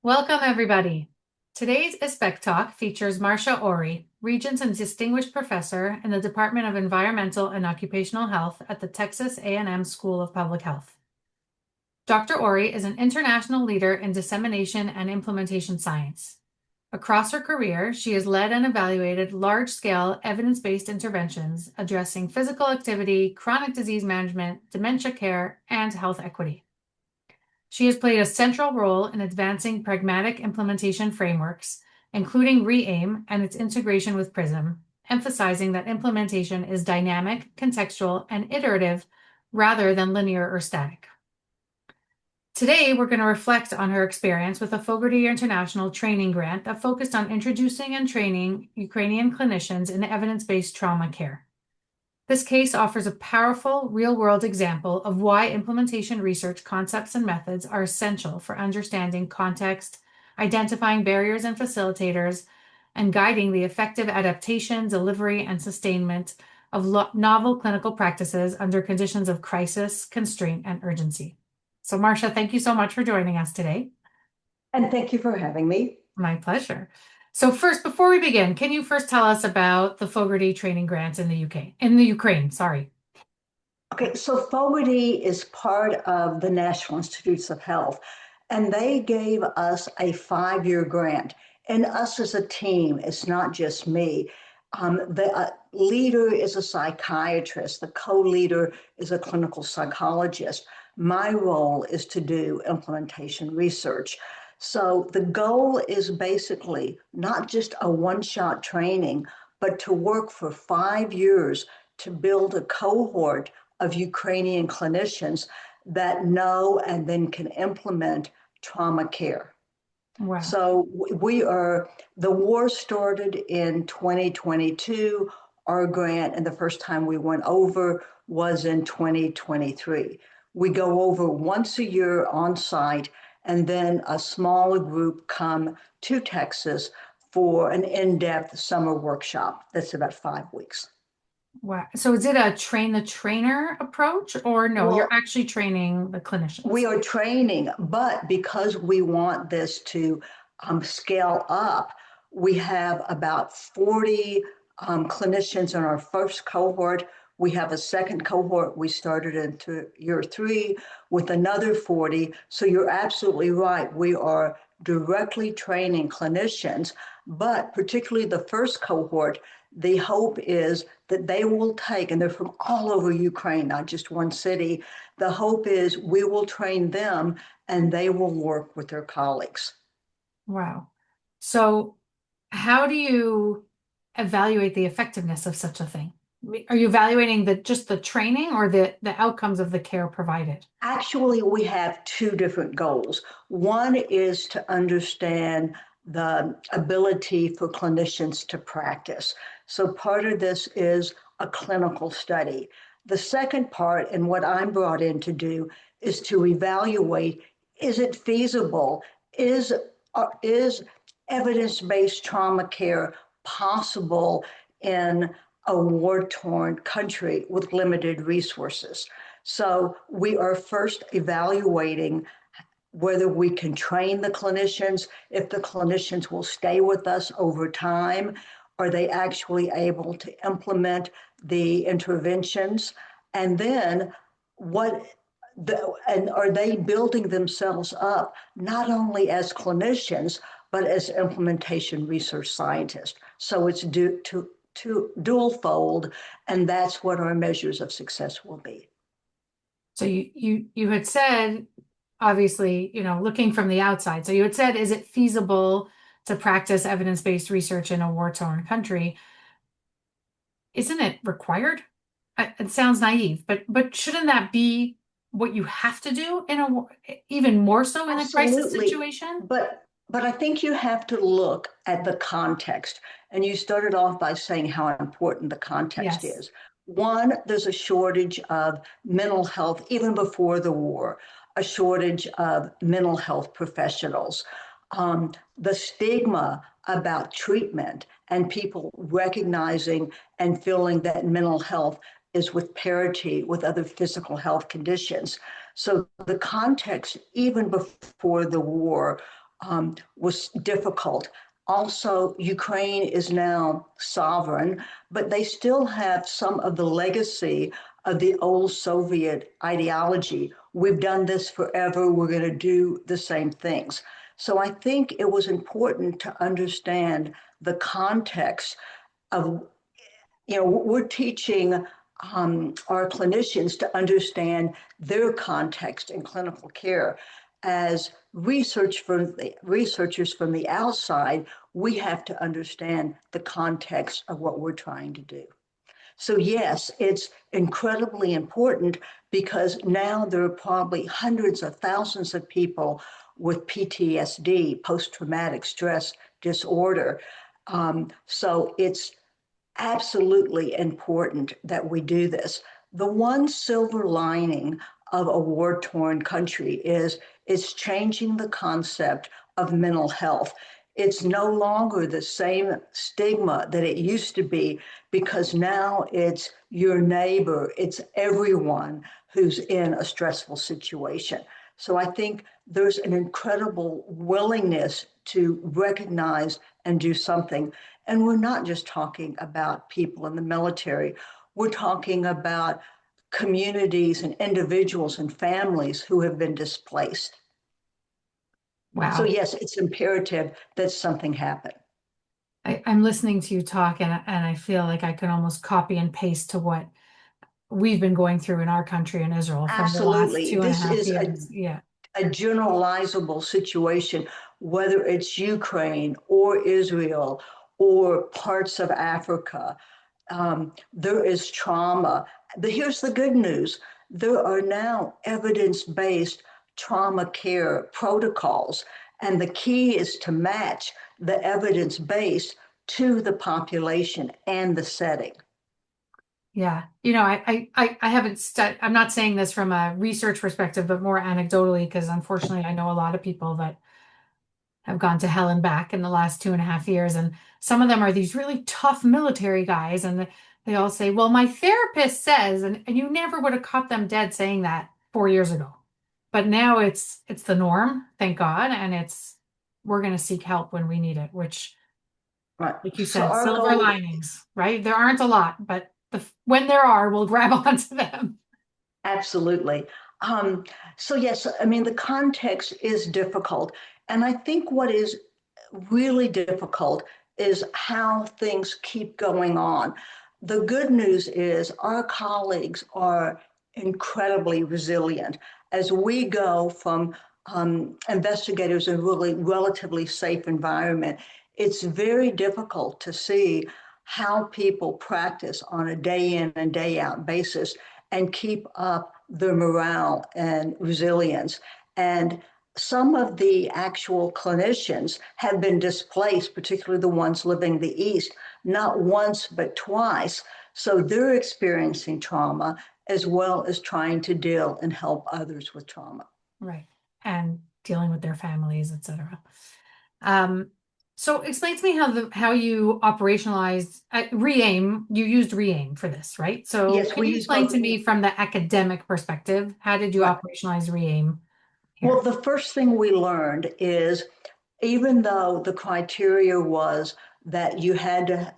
Welcome, everybody. Today's IS-PEC Talk features Marcia Ory, Regents and Distinguished Professor in the Department of Environmental and Occupational Health at the Texas A&M School of Public Health. Dr. Ory is an international leader in dissemination and implementation science. Across her career, she has led and evaluated large-scale evidence-based interventions addressing physical activity, chronic disease management, dementia care, and health equity. She has played a central role in advancing pragmatic implementation frameworks, including RE-AIM and its integration with PRISM, emphasizing that implementation is dynamic, contextual, and iterative rather than linear or static. Today, we're going to reflect on her experience with the Fogarty International Training Grant that focused on introducing and training Ukrainian clinicians in evidence-based trauma care. This case offers a powerful real-world example of why implementation research concepts and methods are essential for understanding context, identifying barriers and facilitators, and guiding the effective adaptation, delivery, and sustainment of novel clinical practices under conditions of crisis, constraint, and urgency. So, Marcia, thank you so much for joining us today. And thank you for having me. My pleasure. So first, before we begin, can you first tell us about the Fogarty training grants in the Ukraine, sorry. Okay, so Fogarty is part of the National Institutes of Health, and they gave us a 5-year grant. And us as a team, it's not just me. The leader is a psychiatrist, the co-leader is a clinical psychologist. My role is to do implementation research. So the goal is basically not just a one-shot training, but to work for 5 years to build a cohort of Ukrainian clinicians that know and then can implement trauma care. Wow. So the war started in 2022. Our grant and the first time we went over was in 2023. We go over once a year on site, and then a smaller group come to Texas for an in-depth summer workshop that's about 5 weeks. Wow. So is it a train the trainer approach, or no, you're Well, actually training the clinicians? we are training, but because we want this to scale up, we have about 40 clinicians in our first cohort. We have a second cohort. We started into year 3 with another 40. So you're absolutely right. We are directly training clinicians, but particularly the first cohort, the hope is that they will take, and they're from all over Ukraine, not just one city. The hope is we will train them and they will work with their colleagues. Wow. So how do you evaluate the effectiveness of such a thing? Are you evaluating just the training or the outcomes of the care provided? Actually, we have 2 different goals. One is to understand the ability for clinicians to practice. So part of this is a clinical study. The second part, and what I'm brought in to do, is to evaluate, is it feasible? Is evidence-based trauma care possible in a war-torn country with limited resources? So we are first evaluating whether we can train the clinicians, if the clinicians will stay with us over time. Are they actually able to implement the interventions? And then and are they building themselves up not only as clinicians, but as implementation research scientists? So it's dual fold, and that's what our measures of success will be. So you had said, obviously, looking from the outside. So you had said, is it feasible to practice evidence-based research in a war-torn country? Isn't it required? It sounds naive, but shouldn't that be what you have to do even more so in a crisis situation? But I think you have to look at the context. And you started off by saying how important the context Yes. is. One, there's a shortage of mental health, even before the war, a shortage of mental health professionals. The stigma about treatment and people recognizing and feeling that mental health is with parity with other physical health conditions. So the context, even before the war, was difficult. Also, Ukraine is now sovereign, but they still have some of the legacy of the old Soviet ideology. We've done this forever. We're going to do the same things. So I think it was important to understand the context of, we're teaching our clinicians to understand their context in clinical care. As researchers from the outside, we have to understand the context of what we're trying to do. So yes, it's incredibly important because now there are probably hundreds of thousands of people with PTSD, post-traumatic stress disorder. So it's absolutely important that we do this. The one silver lining of a war-torn country is it's changing the concept of mental health. It's no longer the same stigma that it used to be because now it's your neighbor, it's everyone who's in a stressful situation. So I think there's an incredible willingness to recognize and do something. And we're not just talking about people in the military, we're talking about communities and individuals and families who have been displaced. So Wow. yes, it's imperative that something happen. I'm listening to you talk and I feel like I could almost copy and paste to what we've been going through in our country in Israel from the last Absolutely. two and a This half is years. Yeah. a generalizable situation, whether it's Ukraine or Israel or parts of Africa. There is trauma. Here's the good news. There are now evidence-based trauma care protocols, and the key is to match the evidence-based to the population and the setting. Yeah. I haven't studied, I'm not saying this from a research perspective, but more anecdotally, because unfortunately I know a lot of people that have gone to hell and back in the last 2.5 years. And some of them are these really tough military guys. And they all say, well, my therapist says, and you never would have caught them dead saying that 4 years ago. But now it's the norm, thank God. And we're going to seek help when we need it, which, Right. like you So said, our silver goal, linings, right? There aren't a lot, but when there are, we'll grab onto them. absolutely. Um, so yes, I mean, the context is difficult. And I think what is really difficult is how things keep going on. The good news is our colleagues are incredibly resilient. As we go from investigators in really relatively safe environment, it's very difficult to see how people practice on a day in and day out basis and keep up their morale and resilience. And some of the actual clinicians have been displaced, particularly the ones living in the East, not once, but twice. So they're experiencing trauma as well as trying to deal and help others with trauma. Right. And dealing with their families, etc. Um, so explain to me how you operationalized re-aim. You used re-aim for this, right? So Yes, can we you use explain both. to me from the academic perspective, how did you Right. operationalize re-aim Well, here? the first thing we learned is even though the criteria was that you had to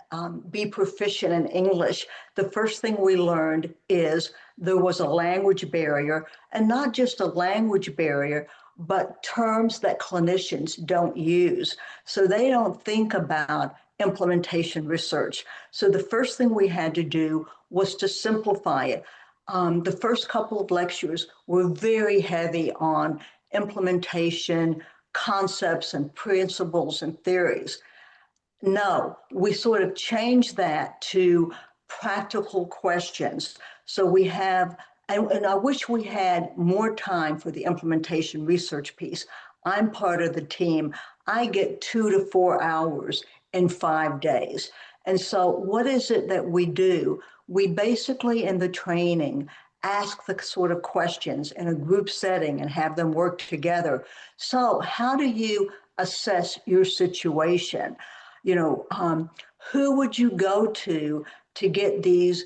be proficient in English, the first thing we learned is there was a language barrier, and not just a language barrier, but terms that clinicians don't use. So they don't think about implementation research. So the first thing we had to do was to simplify it. The first couple of lectures were very heavy on implementation, concepts and principles and theories. No, we sort of changed that to practical questions. So we have, and I wish we had more time for the implementation research piece. I'm part of the team. I get 2 to 4 hours in 5 days. And so what is it that we do? We basically, in the training, ask the sort of questions in a group setting and have them work together. So how do you assess your situation? You know, who would you go to get these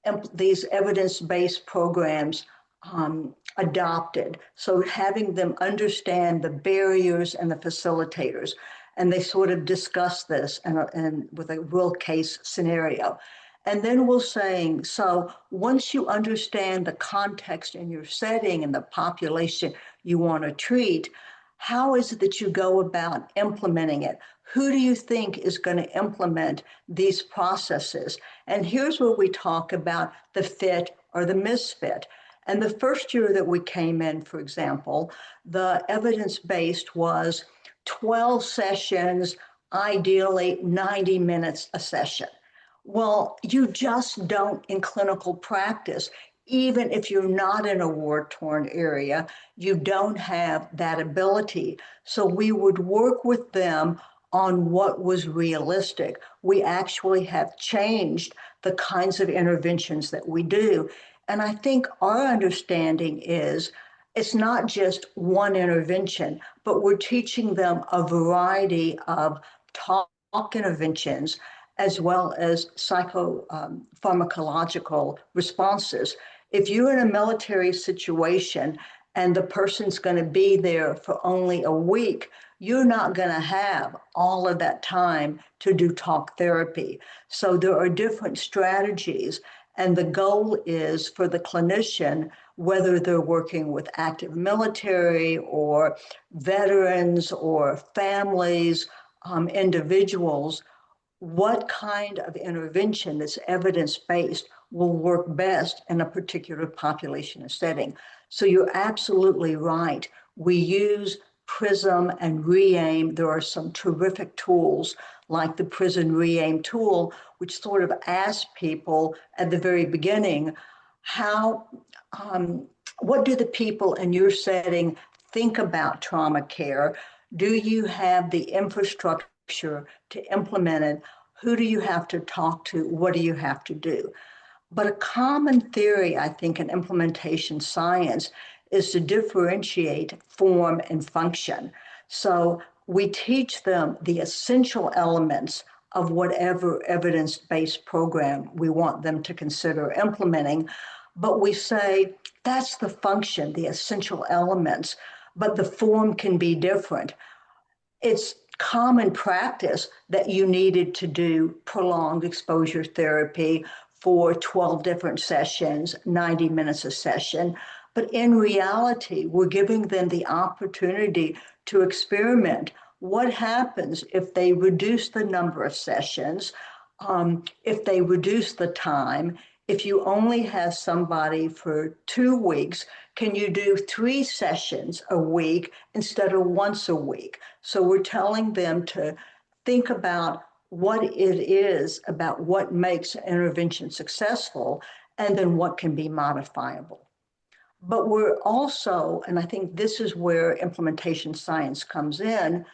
evidence-based programs adopted. So having them understand the barriers and the facilitators. And they sort of discuss this and with a real case scenario. And then we're saying, so once you understand the context in your setting and the population you want to treat, how is it that you go about implementing it? Who do you think is going to implement these processes? And here's where we talk about the fit or the misfit. And the first year that we came in, for example, the evidence-based was 12 sessions, ideally 90 minutes a session. Well, you just don't in clinical practice. Even if you're not in a war-torn area, you don't have that ability. So we would work with them on what was realistic. We actually have changed the kinds of interventions that we do. And I think our understanding is it's not just one intervention, but we're teaching them a variety of talk interventions as well as psychopharmacological responses. If you're in a military situation and the person's going to be there for only a week, you're not going to have all of that time to do talk therapy. So there are different strategies. And the goal is for the clinician, whether they're working with active military or veterans or families, individuals, what kind of intervention that's evidence-based will work best in a particular population and setting. So you're absolutely right. We use PRISM and REAIM. There are some terrific tools like the PRISM REAIM tool, which sort of asks people at the very beginning, what do the people in your setting think about trauma care? Do you have the infrastructure to implement it? Who do you have to talk to? What do you have to do? But a common theory, I think, in implementation science is to differentiate form and function. So we teach them the essential elements of whatever evidence-based program we want them to consider implementing. But we say that's the function, the essential elements, but the form can be different. It's common practice that you needed to do prolonged exposure therapy for 12 different sessions, 90 minutes a session. But in reality, we're giving them the opportunity to experiment. What happens if they reduce the number of sessions, if they reduce the time? If you only have somebody for 2 weeks, can you do 3 sessions a week instead of once a week? So we're telling them to think about what it is about what makes an intervention successful and then what can be modifiable. But we're also, and I think this is where implementation science comes in,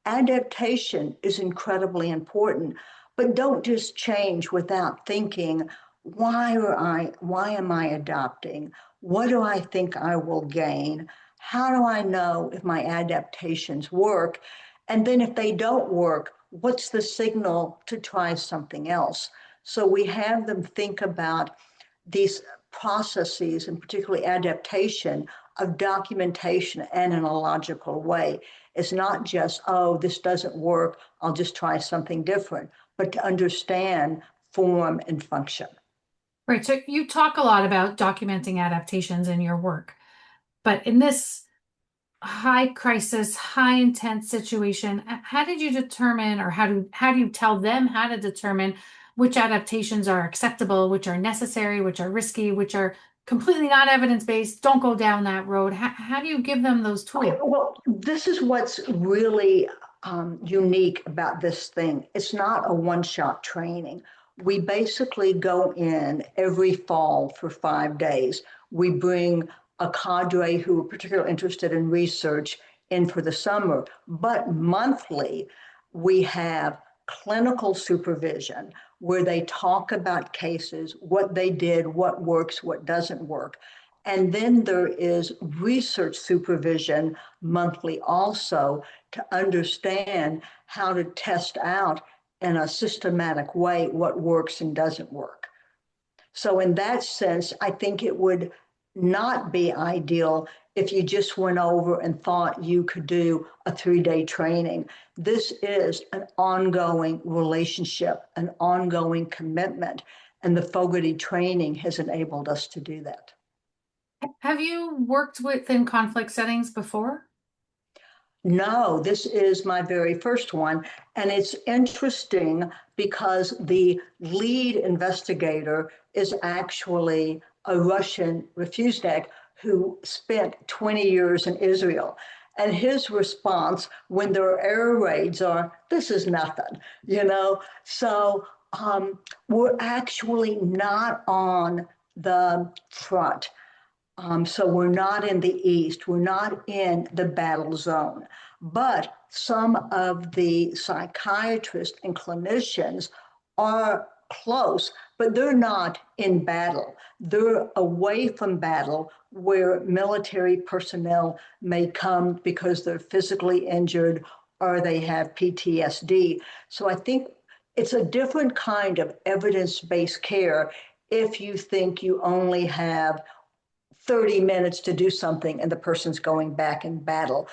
adaptation is incredibly important, but don't just change without thinking, why am I adopting? What do I think I will gain? How do I know if my adaptations work? And then if they don't work, what's the signal to try something else? So we have them think about these processes, and particularly adaptation of documentation and in a logical way. It's not just, oh, this doesn't work, I'll just try something different, but to understand form and function. Right. So you talk a lot about documenting adaptations in your work, but in this high crisis, high intense situation, how did you determine, or how do you tell them how to determine which adaptations are acceptable, which are necessary, which are risky, which are completely not evidence-based? Don't go down that road. How do you give them those tools? Okay, well, this is what's really unique about this thing. It's not a one-shot training. We basically go in every fall for 5 days. We bring a cadre who are particularly interested in research in for the summer, but monthly we have clinical supervision where they talk about cases, what they did, what works, what doesn't work. And then there is research supervision monthly also to understand how to test out in a systematic way what works and doesn't work. So in that sense, I think it would not be ideal if you just went over and thought you could do a 3-day training. This is an ongoing relationship, an ongoing commitment, and the Fogarty training has enabled us to do that. Have you worked within conflict settings before? No, this is my very first one. And it's interesting because the lead investigator is actually a Russian refugee who spent 20 years in Israel. And his response when there are air raids are, this is nothing, you know? So we're actually not on the front. So we're not in the East, we're not in the battle zone. But some of the psychiatrists and clinicians are close, but they're not in battle. They're away from battle where military personnel may come because they're physically injured or they have PTSD. So I think it's a different kind of evidence-based care if you think you only have 30 minutes to do something and the person's going back in battle.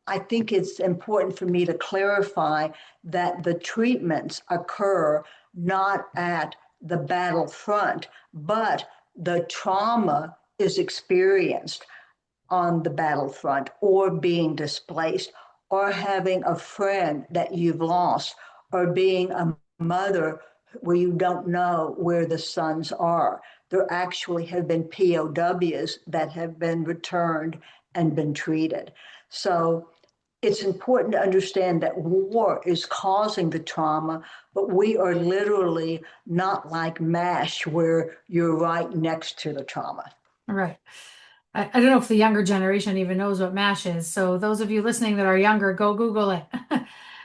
I think it's important for me to clarify that the treatments occur not at the battlefront, but the trauma is experienced on the battlefront or being displaced or having a friend that you've lost or being a mother where you don't know where the sons are. There actually have been POWs that have been returned and been treated. So it's important to understand that war is causing the trauma, but we are literally not like MASH where you're right next to the trauma. Right. I don't know if the younger generation even knows what MASH is. So those of you listening that are younger, go Google it.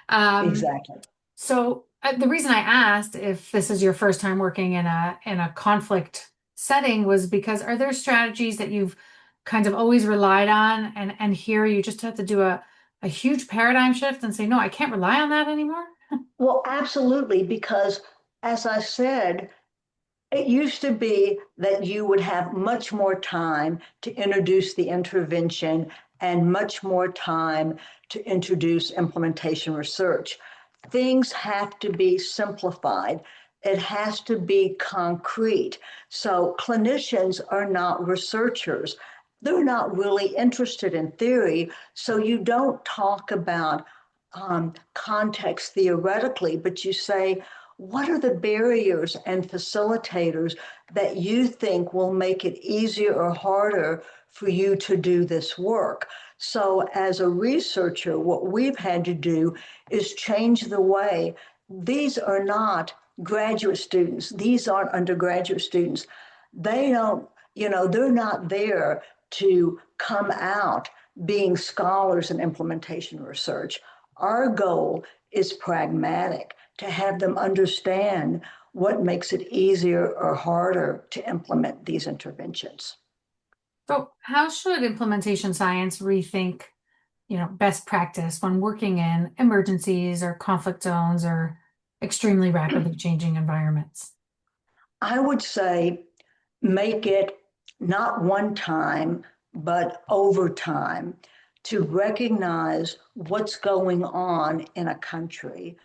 um, Exactly. so the reason I asked if this is your first time working in a conflict setting was because are there strategies that you've kind of always relied on and here you just have to do a huge paradigm shift and say, no, I can't rely on that anymore? Well, absolutely, because as I said, it used to be that you would have much more time to introduce the intervention and much more time to introduce implementation research. Things have to be simplified. It has to be concrete. So clinicians are not researchers. They're not really interested in theory. So you don't talk about context theoretically, but you say, what are the barriers and facilitators that you think will make it easier or harder for you to do this work? So as a researcher, what we've had to do is change the way. These are not graduate students. These aren't undergraduate students. They don't, they're not there to come out being scholars in implementation research. Our goal is pragmatic, to have them understand what makes it easier or harder to implement these interventions. So how should implementation science rethink, best practice when working in emergencies or conflict zones or extremely rapidly changing environments? I would say make it not one time, but over time to recognize what's going on in a country,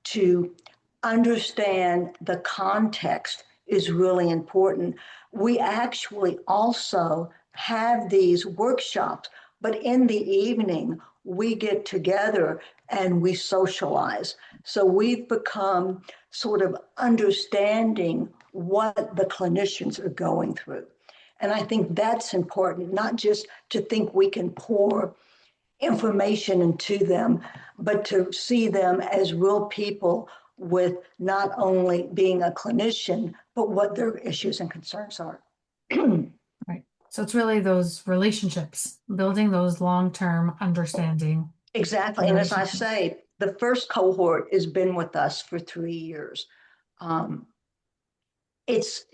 to understand the context is really important. We actually also have these workshops, but in the evening, we get together and we socialize. So we've become sort of understanding what the clinicians are going through. And I think that's important, not just to think we can pour information into them, but to see them as real people with not only being a clinician, but what their issues and concerns are. Right. So it's really those relationships, building those long-term understanding Exactly. And as I relationships. say, the first cohort has been with us for 3 years. Um, it's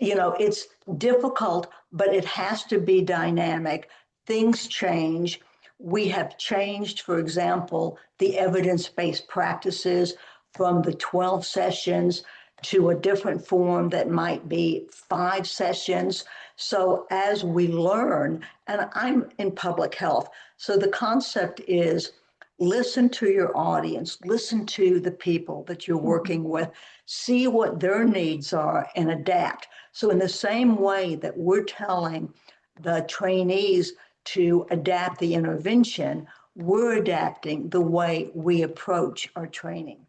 difficult, but it has to be dynamic. Things change. We have changed, for example, the evidence-based practices from the 12 sessions to a different form that might be 5 sessions. So as we learn, and I'm in public health, so the concept is listen to your audience, listen to the people that you're working with, see what their needs are and adapt. So in the same way that we're telling the trainees to adapt the intervention, we're adapting the way we approach our training.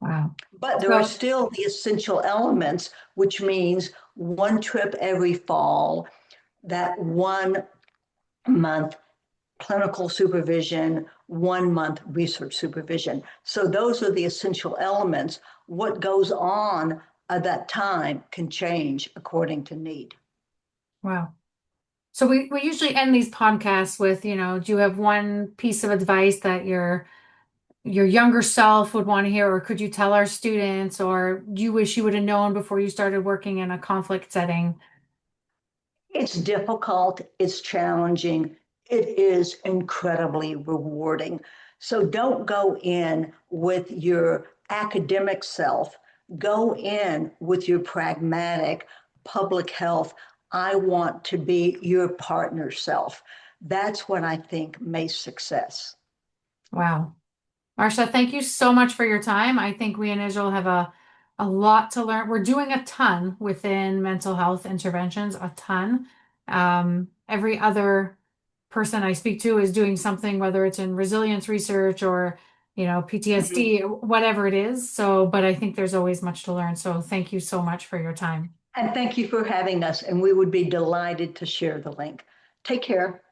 Wow. But there are So, still the essential elements, which means one trip every fall, that 1 month clinical supervision, 1 month research supervision. So those are the essential elements. What goes on at that time can change according to need. wow. So we usually end these podcasts with, do you have one piece of advice that your younger self would want to hear, or could you tell our students, or you wish you would have known before you started working in a conflict setting? It's difficult, it's challenging, it is incredibly rewarding. So don't go in with your academic self, go in with your pragmatic public health. I want to be your partner self. That's what I think makes success. Wow. Marcia, thank you so much for your time. I think we in Israel have a lot to learn. We're doing a ton within mental health interventions, a ton. Every other person I speak to is doing something, whether it's in resilience research or, Mhm. PTSD, whatever it is. So, but I think there's always much to learn. So thank you so much for your time. And thank you for having us, and we would be delighted to share the link. Take care.